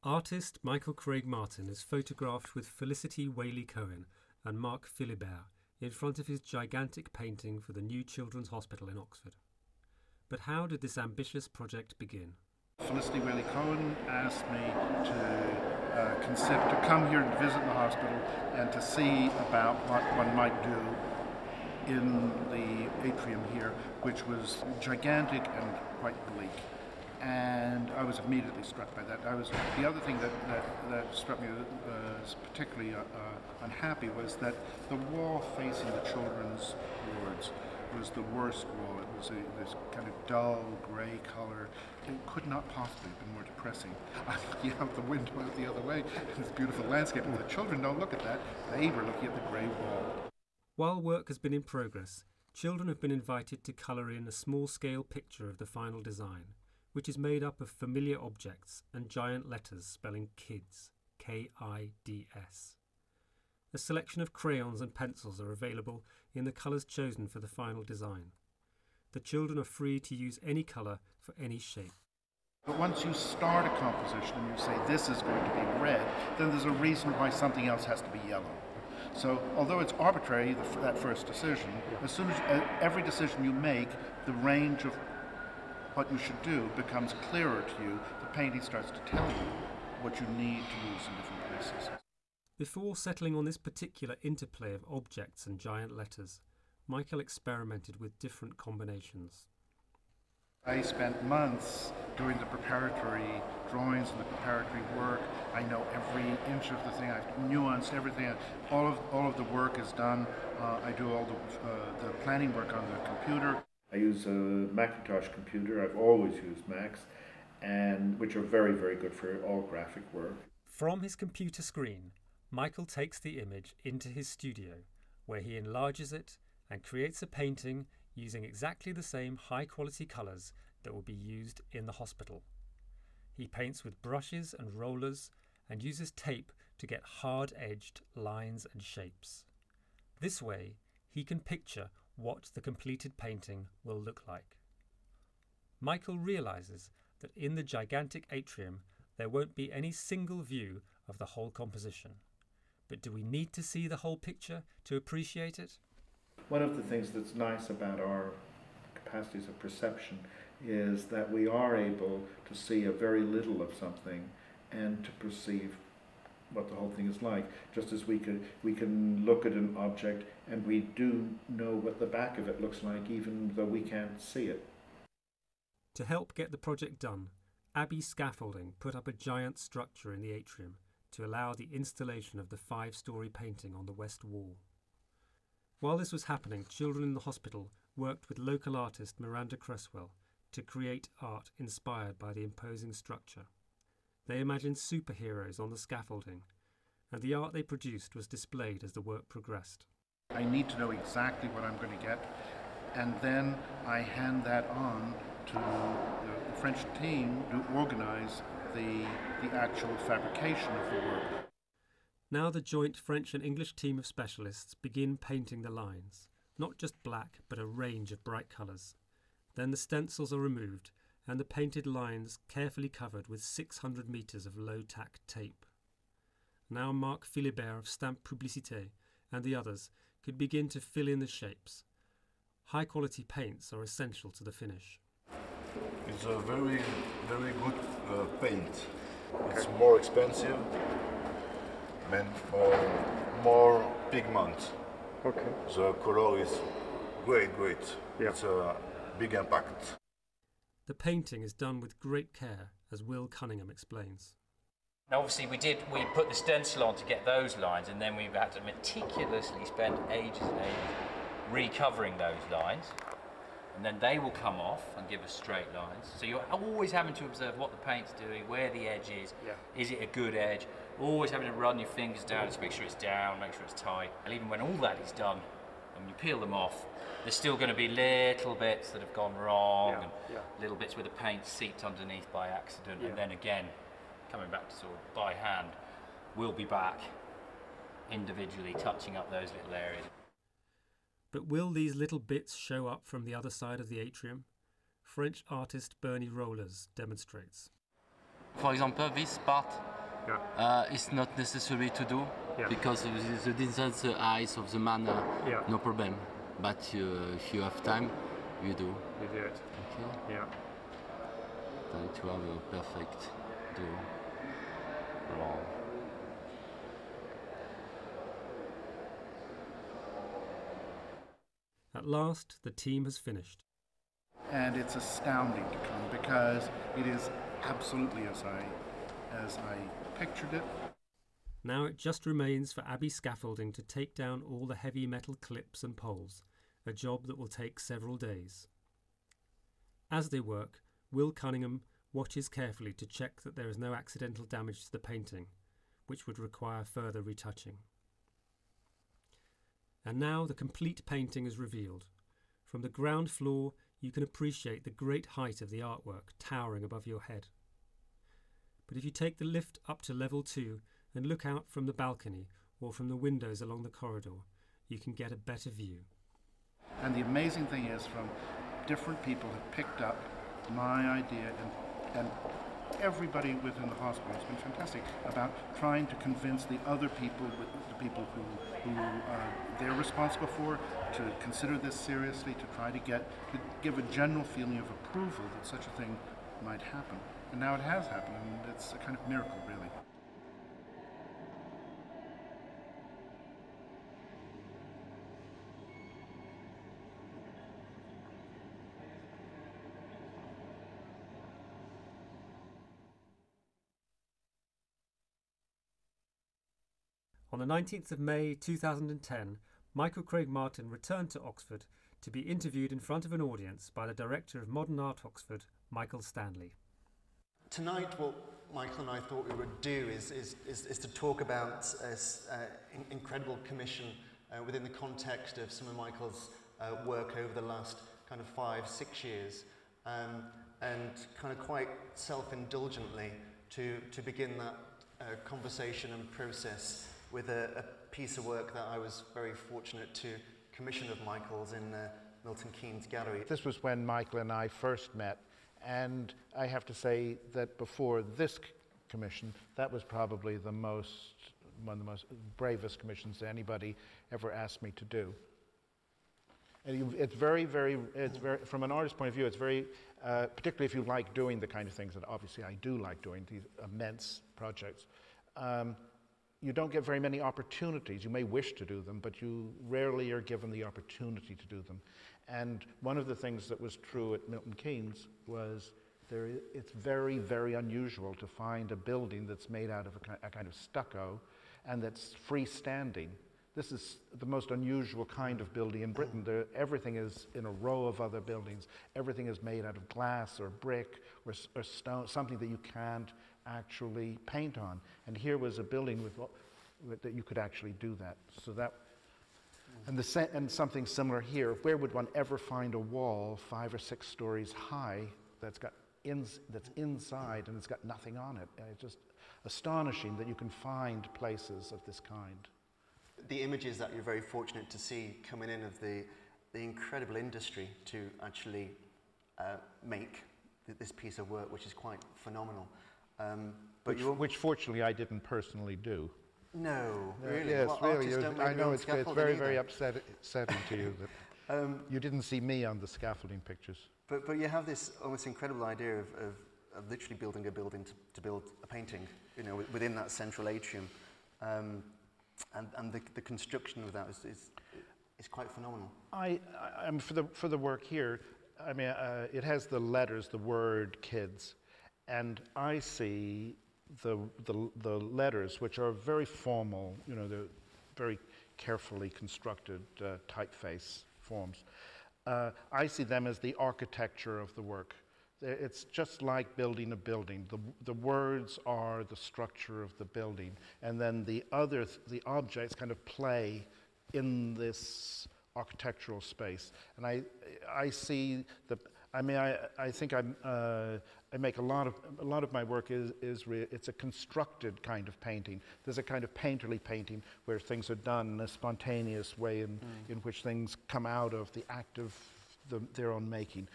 Artist Michael Craig Martin is photographed with Felicity Whaley-Cohen and Mark Philibert in front of his gigantic painting for the new Children's Hospital in Oxford. But how did this ambitious project begin? Felicity Whaley-Cohen asked me to come here and visit the hospital and to see about what one might do in the atrium here, which was gigantic and quite bleak. And I was immediately struck by that. The other thing that struck me as particularly unhappy was that the wall facing the children's wards was the worst wall. It was this kind of dull grey colour. It could not possibly have been more depressing. I'm looking out the window out the other way, this beautiful landscape, and the children don't look at that. They were looking at the grey wall. While work has been in progress, children have been invited to colour in a small-scale picture of the final design, which is made up of familiar objects and giant letters spelling KIDS, K-I-D-S. A selection of crayons and pencils are available in the colours chosen for the final design. The children are free to use any colour for any shape. But once you start a composition and you say this is going to be red, then there's a reason why something else has to be yellow. So although it's arbitrary, that first decision, as soon as every decision you make, the range of what you should do becomes clearer to you. The painting starts to tell you what you need to use in different places. Before settling on this particular interplay of objects and giant letters, Michael experimented with different combinations. I spent months doing the preparatory drawings and the preparatory work. I know every inch of the thing. I've nuanced everything. All of the work is done. I do all the planning work on the computer. I use a Macintosh computer. I've always used Macs, and which are very, very good for all graphic work. From his computer screen, Michael takes the image into his studio, where he enlarges it and creates a painting using exactly the same high-quality colours that will be used in the hospital. He paints with brushes and rollers and uses tape to get hard-edged lines and shapes. This way, he can picture what the completed painting will look like. Michael realises that in the gigantic atrium there won't be any single view of the whole composition. But do we need to see the whole picture to appreciate it? One of the things that's nice about our capacities of perception is that we are able to see a very little of something and to perceive what the whole thing is like. Just as we can look at an object and we do know what the back of it looks like even though we can't see it. To help get the project done, Abbey Scaffolding put up a giant structure in the atrium to allow the installation of the 5-storey painting on the west wall. While this was happening, children in the hospital worked with local artist Miranda Cresswell to create art inspired by the imposing structure. They imagined superheroes on the scaffolding, and the art they produced was displayed as the work progressed. I need to know exactly what I'm going to get, and then I hand that on to the French team to organise the actual fabrication of the work. Now the joint French and English team of specialists begin painting the lines, not just black but a range of bright colours. Then the stencils are removed and the painted lines carefully covered with 600 metres of low-tack tape. Now Mark Philibert of Stamp Publicité and the others could begin to fill in the shapes. High-quality paints are essential to the finish. It's a very, very good paint. It's more expensive and more pigment. Okay. The color is great. Yeah. It's a big impact. The painting is done with great care, as Will Cunningham explains. Now obviously we put the stencil on to get those lines, and then we've had to meticulously spend ages and ages recovering those lines. And then they will come off and give us straight lines. So you're always having to observe what the paint's doing, where the edge is. Yeah. Is it a good edge? Always having to run your fingers down to make sure it's down, make sure it's tight. And even when all that is done, and you peel them off, there's still going to be little bits that have gone wrong, and little bits where the paint seeped underneath by accident, and then again, coming back to sort of by hand, we'll be back individually touching up those little areas. But will these little bits show up from the other side of the atrium? French artist Bernie Rollers demonstrates. For example, this part is not necessary to do because the distance, the eyes of the man, no problem. But if you have time, you do. You do it. Okay. Yeah. Then to have a perfect do. Wrong. At last, the team has finished. And it's astounding to come because it is absolutely as I pictured it. Now it just remains for Abbey Scaffolding to take down all the heavy metal clips and poles, a job that will take several days. As they work, Will Cunningham watches carefully to check that there is no accidental damage to the painting, which would require further retouching. And now the complete painting is revealed. From the ground floor, you can appreciate the great height of the artwork towering above your head. But if you take the lift up to level 2 and look out from the balcony or from the windows along the corridor, you can get a better view. And the amazing thing is, from different people have picked up my idea, and everybody within the hospital has been fantastic about trying to convince the other people, the people who they're responsible for, to consider this seriously, to try to give a general feeling of approval that such a thing might happen. And now it has happened, and it's a kind of miracle, really. On the 19th of May 2010, Michael Craig Martin returned to Oxford to be interviewed in front of an audience by the Director of Modern Art Oxford, Michael Stanley. Tonight, what Michael and I thought we would do is to talk about an incredible commission within the context of some of Michael's work over the last kind of 5-6 years, and kind of quite self-indulgently to begin that conversation and process with a piece of work that I was very fortunate to commission of Michael's in Milton Keynes Gallery. This was when Michael and I first met, and I have to say that before this commission, that was probably one of the most bravest commissions anybody ever asked me to do. And it's very, from an artist's point of view, it's very, particularly if you like doing the kind of things that obviously I do like doing, these immense projects. You don't get very many opportunities. You may wish to do them, but you rarely are given the opportunity to do them. And one of the things that was true at Milton Keynes was it's very, very unusual to find a building that's made out of a kind of stucco and that's freestanding. This is the most unusual kind of building in Britain. Everything is in a row of other buildings. Everything is made out of glass or brick or stone, something that you can't actually paint on. And here was a building that you could actually do that. So that, and something similar here. Where would one ever find a wall 5 or 6 stories high that's inside and it's got nothing on it? It's just astonishing that you can find places of this kind. The images that you're very fortunate to see coming in of the incredible industry to actually make this piece of work, which is quite phenomenal. Which fortunately I didn't personally do. No, really? Yes, well, really. I know it's very, very upsetting to you that you didn't see me on the scaffolding pictures. But you have this almost incredible idea of literally building a building to build a painting, you know, within that central atrium. And the construction of that is quite phenomenal. For the work here, I mean, it has the letters, the word kids, and I see the letters, which are very formal, you know, they're very carefully constructed typeface forms. I see them as the architecture of the work. It's just like building a building. The words are the structure of the building, and then the objects kind of play in this architectural space. And I see I think I make a lot of my work it's a constructed kind of painting. There's a kind of painterly painting where things are done in a spontaneous way in which things come out of the act of their own making.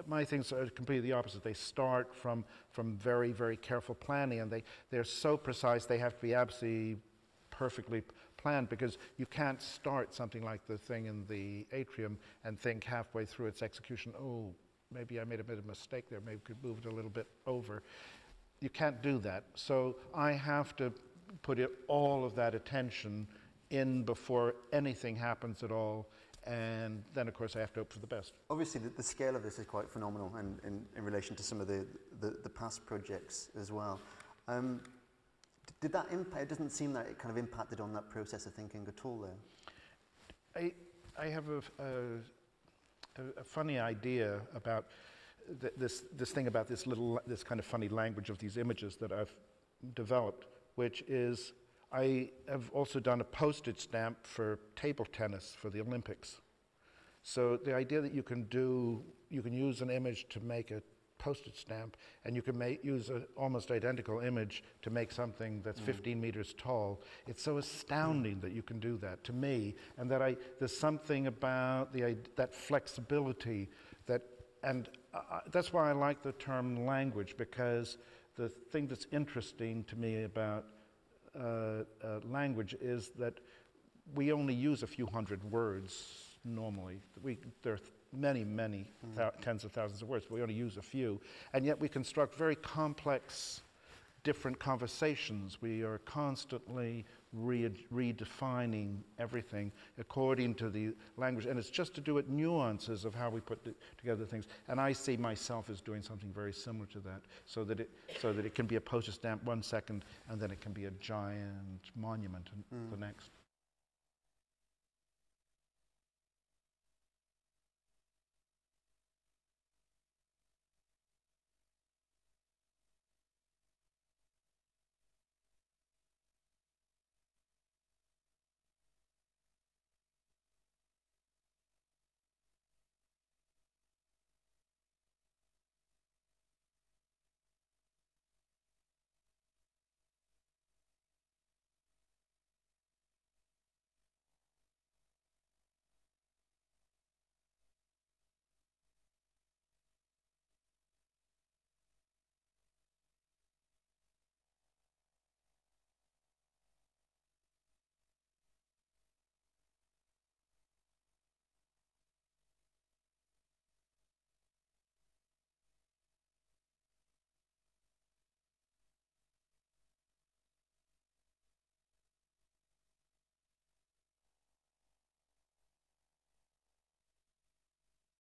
My things are completely the opposite. They start from very, very careful planning, and they're so precise they have to be absolutely perfectly planned, because you can't start something like the thing in the atrium and think halfway through its execution, oh, maybe I made a bit of a mistake there, maybe could move it a little bit over. You can't do that. So I have to put all of that attention in before anything happens at all, and then of course I have to hope for the best. Obviously the scale of this is quite phenomenal, and in relation to some of the past projects as well. Did that impact? It doesn't seem that it kind of impacted on that process of thinking at all, though. I have a funny idea about this thing about this kind of funny language of these images that I've developed, which is I have also done a postage stamp for table tennis for the Olympics. So the idea that you can use an image to make a postage stamp, and you can use an almost identical image to make something that's 15 meters tall. It's so astounding that you can do that, to me, and that there's something about that flexibility that's why I like the term language, because the thing that's interesting to me about language is that we only use a few hundred words normally. There are many tens of thousands of words, but we only use a few, and yet we construct very complex, different conversations. We are constantly redefining everything according to the language, and it's just to do with nuances of how we put together things. And I see myself as doing something very similar to that, so that it can be a postage stamp 1 second, and then it can be a giant monument in the next.